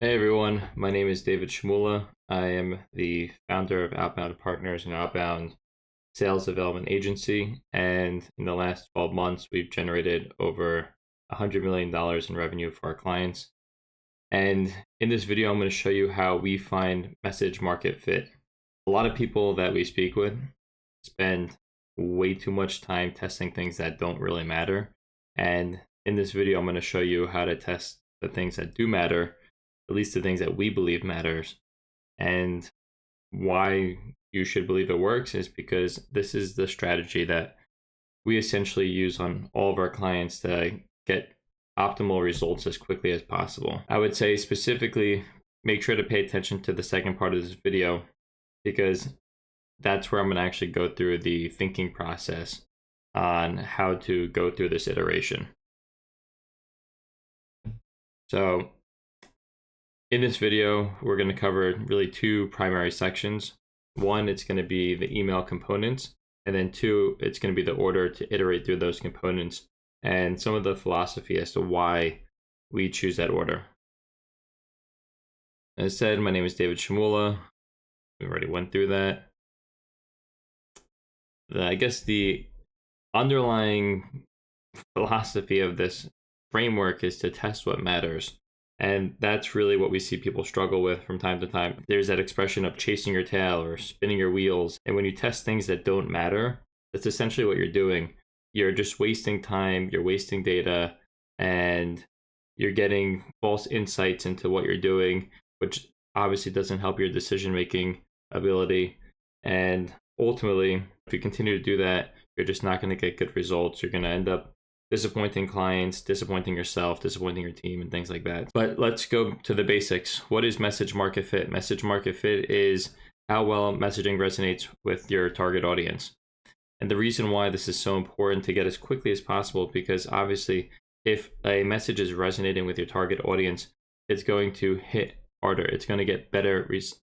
Hey everyone, my name is David Shmula. I am the founder of Outbound Partners, an outbound sales development agency. And in the last 12 months, we've generated over $100 million in revenue for our clients. And in this video, I'm going to show you how we find message market fit. A lot of people that we speak with spend way too much time testing things that don't really matter. And in this video, I'm going to show you how to test the things that do matter, at least the things that we believe matters. And why you should believe it works is because this is the strategy that we essentially use on all of our clients to get optimal results as quickly as possible. I would say specifically, make sure to pay attention to the second part of this video, because that's where I'm going to actually go through the thinking process on how to go through this iteration. So in this video, we're going to cover really two primary sections. One, it's going to be the email components, and then two, it's going to be the order to iterate through those components and some of the philosophy as to why we choose that order. As I said, my name is David Shmula. We already went through that. I guess the underlying philosophy of this framework is to test what matters. And that's really what we see people struggle with from time to time. There's that expression of chasing your tail or spinning your wheels. And when you test things that don't matter, that's essentially what you're doing. You're just wasting time, you're wasting data, and you're getting false insights into what you're doing, which obviously doesn't help your decision-making ability. And ultimately, if you continue to do that, you're just not going to get good results. You're going to end up disappointing clients, disappointing yourself, disappointing your team, and things like that. But let's go to the basics. What is message market fit? Message market fit is how well messaging resonates with your target audience. And the reason why this is so important to get as quickly as possible, because obviously if a message is resonating with your target audience, it's going to hit harder. It's going to get better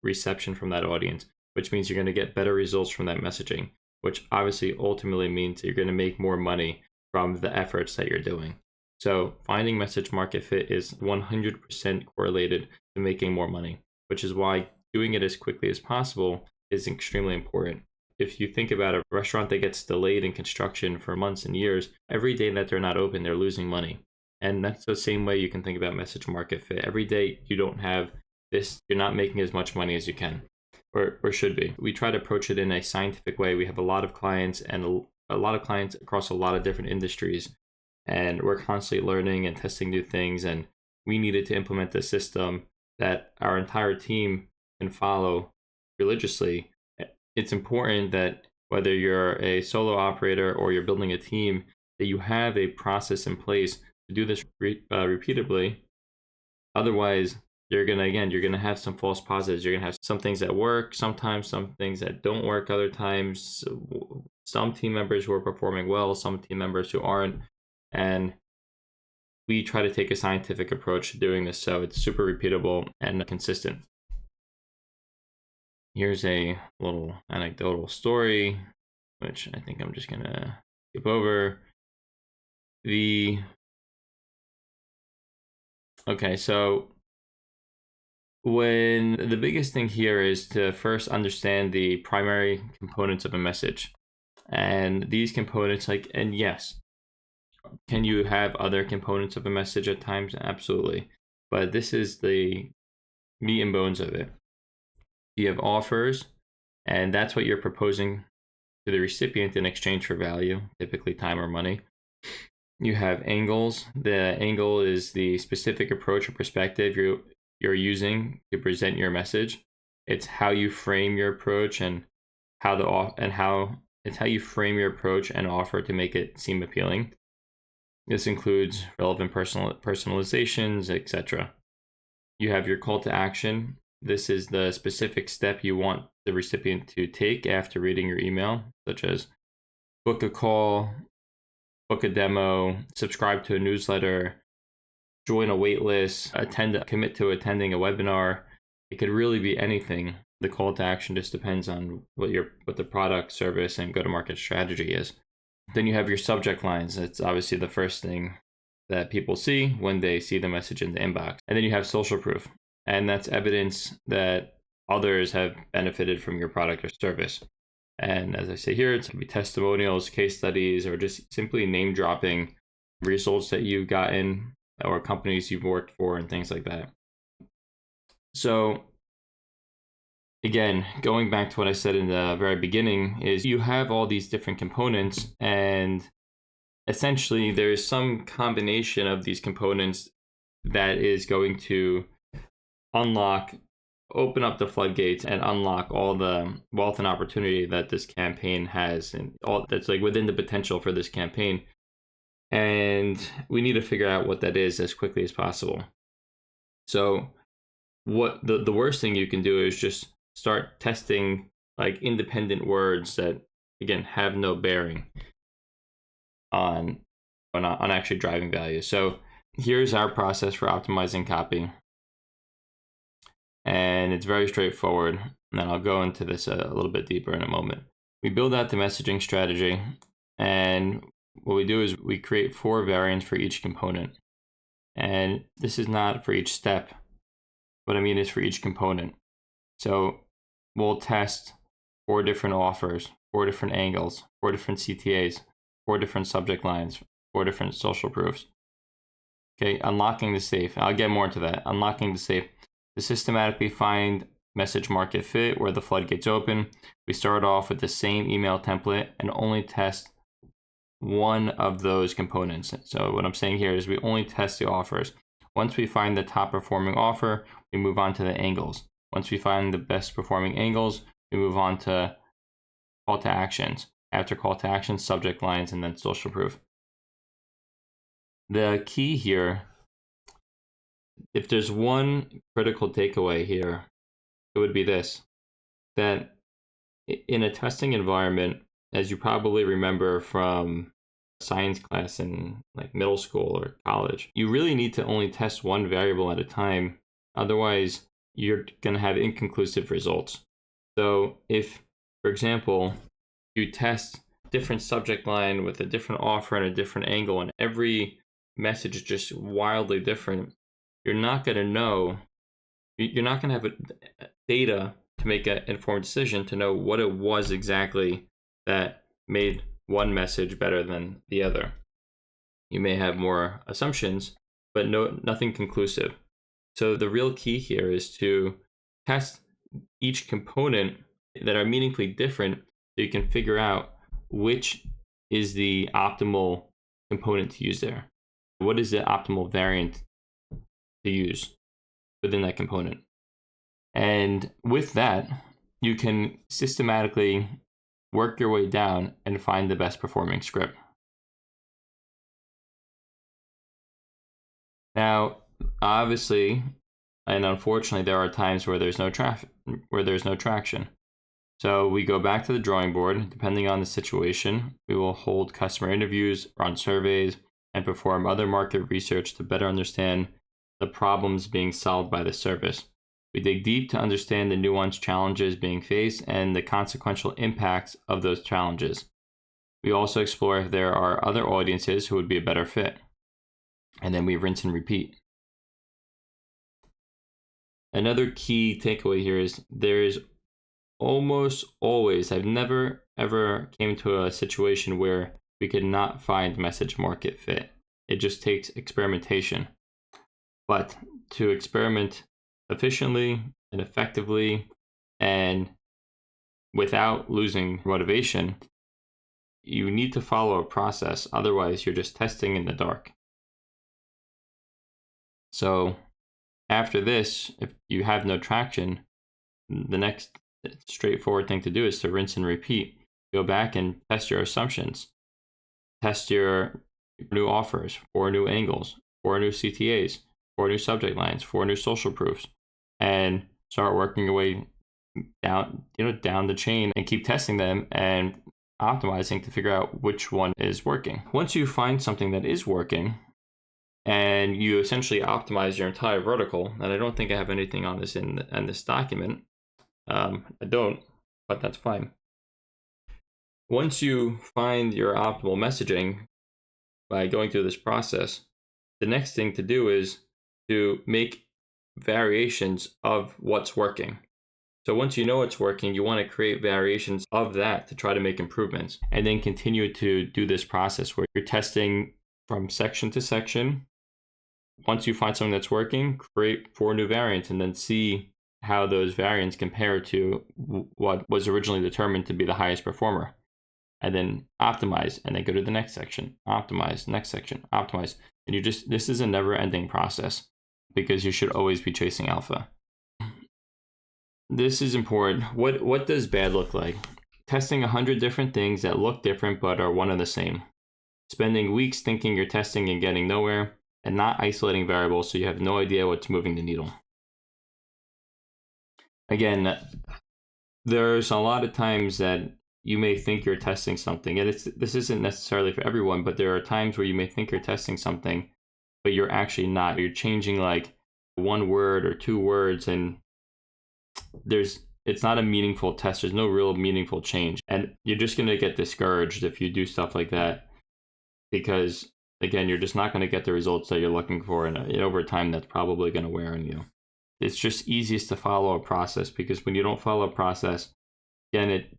reception from that audience, which means you're going to get better results from that messaging, which obviously ultimately means you're going to make more money from the efforts that you're doing. So finding message market fit is 100% correlated to making more money, which is why doing it as quickly as possible is extremely important. If you think about a restaurant that gets delayed in construction for months and years, every day that they're not open, they're losing money. And that's the same way you can think about message market fit. Every day you don't have this, you're not making as much money as you can or should be. We try to approach it in a scientific way. We have a lot of clients and a lot of clients across a lot of different industries, and we're constantly learning and testing new things, and we needed to implement a system that our entire team can follow religiously. It's important that whether you're a solo operator or you're building a team, that you have a process in place to do this repeatedly. Otherwise, you're gonna have some false positives. You're gonna have some things that work sometimes, some things that don't work other times, some team members who are performing well, some team members who aren't. And we try to take a scientific approach to doing this so it's super repeatable and consistent. Here's a little anecdotal story, which I think I'm just gonna skip over. Okay, so when the biggest thing here is to first understand the primary components of a message. And these components, and yes, can you have other components of a message at times? Absolutely. But this is the meat and bones of it. You have offers, and that's what you're proposing to the recipient in exchange for value, typically time or money. You have angles. The angle is the specific approach or perspective you're using to present your message. It's how you frame your approach and how you frame your approach and offer to make it seem appealing. This includes relevant personalizations, etc. You have your call to action. This is the specific step you want the recipient to take after reading your email, such as book a call, book a demo, subscribe to a newsletter, join a wait list, commit to attending a webinar. It could really be anything. The call to action just depends on what the product, service, and go-to-market strategy is. Then you have your subject lines. That's obviously the first thing that people see when they see the message in the inbox. And then you have social proof. and that's evidence that others have benefited from your product or service. And as I say here, it's going to be testimonials, case studies, or just simply name dropping results that you've gotten or companies you've worked for and things like that. So again, going back to what I said in the very beginning, is you have all these different components, and essentially there's some combination of these components that is going to open up the floodgates and unlock all the wealth and opportunity that this campaign has, and all that's like within the potential for this campaign. And we need to figure out what that is as quickly as possible. So what the worst thing you can do is just start testing like independent words that, again, have no bearing on actually driving value. So here's our process for optimizing copy. And it's very straightforward. And then I'll go into this a little bit deeper in a moment. We build out the messaging strategy, and what we do is we create 4 variants for each component. And this is not for each step. What I mean is for each component. So we'll test 4 different offers, 4 different angles, 4 different CTAs, 4 different subject lines, 4 different social proofs. Okay, unlocking the safe. I'll get more into that. Unlocking the safe. To systematically find message market fit where the floodgates open, we start off with the same email template and only test one of those components. So what I'm saying here is we only test the offers. Once we find the top performing offer, we move on to the angles. Once we find the best performing angles, we move on to call to actions. After call to actions, subject lines, and then social proof. The key here, if there's one critical takeaway here, it would be this: that in a testing environment, as you probably remember from science class in like middle school or college, you really need to only test one variable at a time. Otherwise, you're going to have inconclusive results. So if, for example, you test different subject line with a different offer and a different angle, and every message is just wildly different, you're not going to have data to make an informed decision to know what it was exactly that made one message better than the other. You may have more assumptions, but nothing conclusive. So the real key here is to test each component that are meaningfully different so you can figure out which is the optimal component to use there. What is the optimal variant to use within that component? And with that, you can systematically work your way down and find the best performing script. Now, obviously, and unfortunately, there are times where there's no traction. So we go back to the drawing board. Depending on the situation, we will hold customer interviews, run surveys, and perform other market research to better understand the problems being solved by the service. We dig deep to understand the nuanced challenges being faced and the consequential impacts of those challenges. We also explore if there are other audiences who would be a better fit. And then we rinse and repeat. Another key takeaway here is there is almost always, I've never ever came to a situation where we could not find message market fit. It just takes experimentation. But to experiment efficiently and effectively and without losing motivation, you need to follow a process. Otherwise, you're just testing in the dark. So after this, if you have no traction, the next straightforward thing to do is to rinse and repeat. Go back and test your assumptions. Test your new offers, 4 new angles, 4 new CTAs, 4 new subject lines, 4 new social proofs, and start working your way down the chain and keep testing them and optimizing to figure out which one is working. Once you find something that is working and you essentially optimize your entire vertical, and I don't think I have anything on this in this document. I don't, but that's fine. Once you find your optimal messaging by going through this process, the next thing to do is to make variations of what's working. So once you know what's working, you want to create variations of that to try to make improvements, and then continue to do this process where you're testing from section to section. Once you find something that's working, create 4 new variants and then see how those variants compare to what was originally determined to be the highest performer. And then optimize, and then go to the next section, optimize, next section, optimize. And this is a never ending process because you should always be chasing alpha. This is important. What does bad look like? Testing 100 different things that look different but are one and the same. Spending weeks thinking you're testing and getting nowhere, and not isolating variables so you have no idea what's moving the needle. Again, there's a lot of times that you may think you're testing something, and this isn't necessarily for everyone, but there are times where you may think you're testing something, but you're actually not. You're changing like 1 word or 2 words, and it's not a meaningful test. There's no real meaningful change, and you're just going to get discouraged if you do stuff like that, because again, you're just not going to get the results that you're looking for, and over time that's probably going to wear on you. It's just easiest to follow a process, because when you don't follow a process, again, it's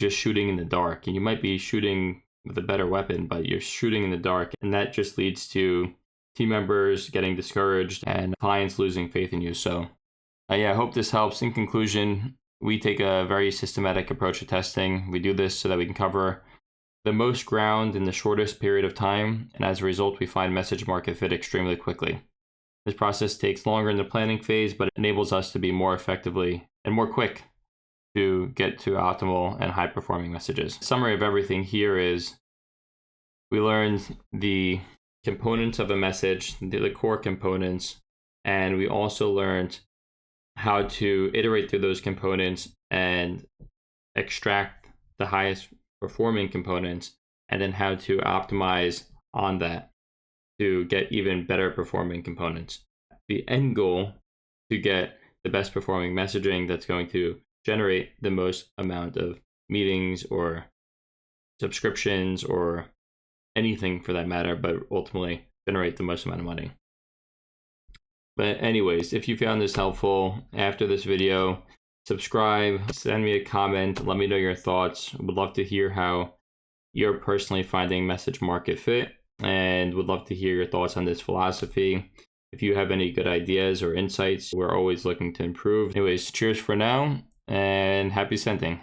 just shooting in the dark, and you might be shooting with a better weapon, but you're shooting in the dark, and that just leads to team members getting discouraged and clients losing faith in you. So yeah, I hope this helps. In conclusion, we take a very systematic approach to testing. We do this so that we can cover the most ground in the shortest period of time, and as a result, we find message market fit extremely quickly. This process takes longer in the planning phase, but it enables us to be more effectively and more quick to get to optimal and high-performing messages. Summary of everything here is we learned the components of a message, the core components, and we also learned how to iterate through those components and extract the highest performing components, and then how to optimize on that to get even better performing components. The end goal to get the best performing messaging that's going to generate the most amount of meetings or subscriptions or anything for that matter, but ultimately generate the most amount of money. But anyways, if you found this helpful after this video, subscribe, send me a comment, let me know your thoughts. I would love to hear how you're personally finding message market fit, and would love to hear your thoughts on this philosophy. If you have any good ideas or insights, we're always looking to improve. Anyways, cheers for now, and happy sending.